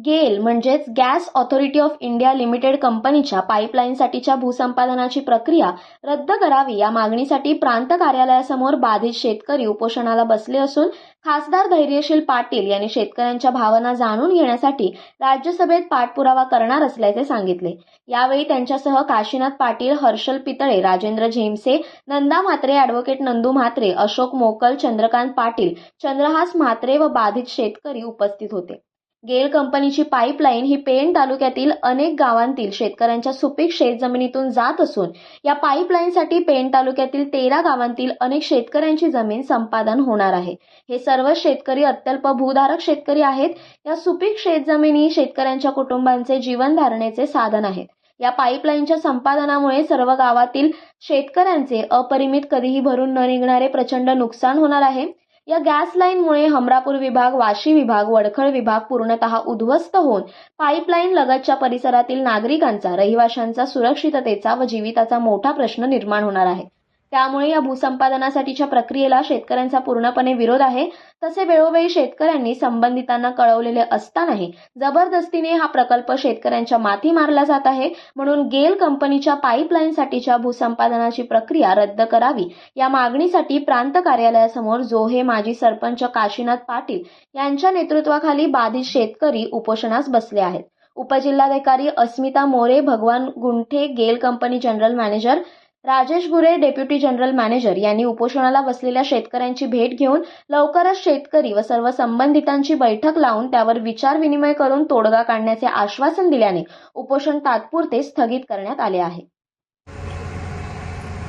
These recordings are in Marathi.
गेल म्हणजेच gas authority of India limited कंपनीच्या पाईपलाईनसाठीच्या भूसंपादनाची प्रक्रिया रद्द करावी या मागणीसाठी प्रांत कार्यालयासमोर बाधित शेतकरी उपोषणाला बसले असून खासदार धैर्यशील पाटील यांनी शेतकऱ्यांच्या भावना जाणून घेण्यासाठी राज्यसभेत पाठपुरावा करणार असल्याचे सांगितले। यावेळी त्यांच्यासह काशीनाथ पाटील, हर्षल पितळे, राजेंद्र झेमसे, नंदा म्हात्रे, ॲडव्होकेट नंदू म्हात्रे, अशोक मोकल, चंद्रकांत पाटील, चंद्रहास म्हात्रे व बाधित शेतकरी उपस्थित होते। गेल कंपनीची पाईपलाईन ही पेण तालुक्यातील अनेक गावांतील शेतकऱ्यांच्या सुपीक शेतजमिनीतून जात असून या पाईपलाईनसाठी पेण तालुक्यातील 13 गावांतील अनेक शेतकऱ्यांची जमीन संपादन होणार आहे। हे सर्व शेतकरी अत्यल्प भूधारक शेतकरी आहेत। या सुपीक शेतजमिनी शेतकऱ्यांच्या कुटुंबांचे जीवनधारणेचे साधन आहेत। या पाईपलाईनच्या संपादनामुळे सर्व गावातील शेतकऱ्यांचे अपरिमित कधीही भरून न निघणारे प्रचंड नुकसान होणार आहे। या गॅस लाईनमुळे हमरापूर विभाग, वाशी विभाग, वडखळ विभाग पूर्णतः उद्ध्वस्त होऊन पाईपलाईन लगतच्या परिसरातील नागरिकांचा, रहिवाशांचा सुरक्षिततेचा व जीविताचा मोठा प्रश्न निर्माण होणार आहे। त्यामुळे या भूसंपादनासाठीच्या प्रक्रियेला शेतकऱ्यांचा पूर्णपणे विरोध आहे। तसे वेळोवेळी शेतकऱ्यांनी संबंधितांना कळवलेले असतानाही जबरदस्तीने हा प्रकल्प शेतकऱ्यांच्या माथी मारला जात आहे। म्हणून गेल कंपनीच्या पाईपलाईनसाठीच्या भूसंपादनाची प्रक्रिया रद्द करावी या मागणीसाठी प्रांत कार्यालयासमोर जोहे माजी सरपंच काशीनाथ पाटील यांच्या नेतृत्वाखाली बाधित शेतकरी उपोषणास बसले आहेत। उपजिल्हाधिकारी अस्मिता मोरे, भगवान गुंठे, गेल कंपनी जनरल मॅनेजर राजेश गुरे, डेप्युटी जनरल मॅनेजर यांनी उपोषणाला बसलेल्या शेतकऱ्यांची भेट घेऊन लवकरच शेतकरी व सर्व संबंधितांची बैठक लावून त्यावर विचार विनिमय करून तोडगा काढण्याचे आश्वासन दिल्याने उपोषण तात्पुरते स्थगित करण्यात आले आहे।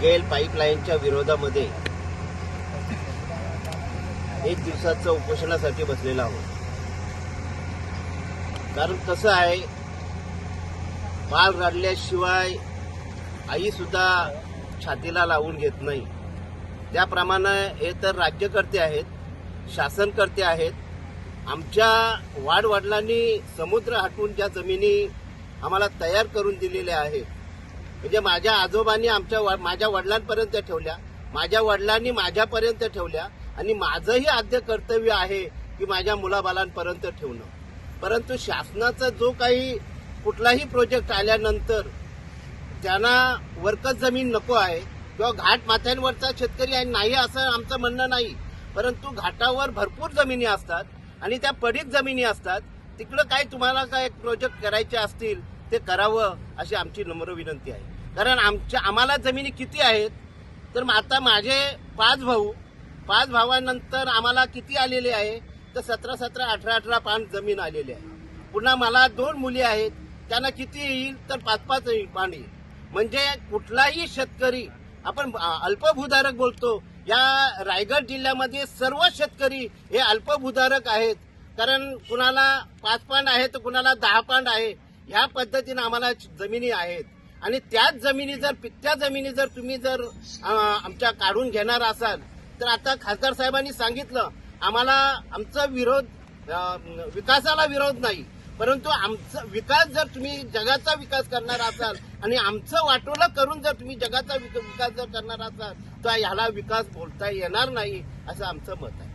गेल पाईपलाईनच्या विरोधामध्ये एक दिवसाचं उपोषणासाठी बसलेला आहोत। कारण कसं आहे, बाळ रडल्याशिवाय आई सुद्धा छातीला लावून घेत नाही। त्याप्रमाणे हे तर राज्यकर्ते आहेत, शासनकर्ते आहेत। आमच्या वाडवडिलांनी समुद्र हटवून ज्या जमिनी आम्हाला तयार करून दिलेल्या आहेत, म्हणजे माझ्या आजोबांनी माझ्या वडिलांपर्यंत ठेवल्या, माझ्या वडिलांनी माझ्यापर्यंत ठेवल्या आणि माझंही आद्य कर्तव्य आहे की माझ्या मुलाबाळांपर्यंत ठेवणं। परंतु शासनाचा जो काही कुठलाही प्रोजेक्ट आल्यानंतर त्यांना वरकत जमीन नको आहे किंवा घाट माथ्यांवरचा शेतकरी नाही असं आमचं म्हणणं नाही, परंतु घाटावर भरपूर जमिनी असतात आणि त्या पडीत जमिनी असतात। तिकडं काय तुम्हाला काय प्रोजेक्ट करायचे असतील ते करावं अशी आमची नम्र विनंती आहे। कारण आम्हाला जमिनी किती आहेत, तर आता माझे 5 भाऊ, 5 भावांनंतर आम्हाला किती आलेले आहे, तर 17, 18 पान जमीन आलेली आहे। पुन्हा मला 2 मुली आहेत, त्यांना किती येईल, तर 5 पान येईल। म्हणजे कुठलाही शेतकरी, आपण अल्पभूधारक बोलतो, या रायगड जिल्ह्यामध्ये सर्व शेतकरी हे अल्पभूधारक आहेत। कारण कुणाला 5 पान आहे तर कुणाला 10 पान आहे। ह्या पद्धतीने आम्हाला जमिनी आहेत आणि त्याच जमिनी जर तुम्ही आमच्या काढून घेणार असाल तर आता खासदार साहेबांनी सांगितलं, आम्हाला आमचा विरोध, विकासाला विरोध नाही, परंतु आमचा विकास जर तुम्ही जगाचा विकास करणार असाल आणि आमचं वाटोळं करून जर तुम्ही जगाचा विकास जर करणार असाल तर ह्याला विकास बोलता येणार नाही असं आमचं मत आहे।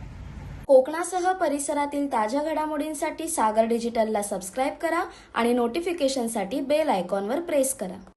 कोकणासह परिसरातील ताज्या घडामोडींसाठी सागर डिजिटलला सबस्क्राईब करा आणि नोटिफिकेशनसाठी बेल आयकॉनवर प्रेस करा।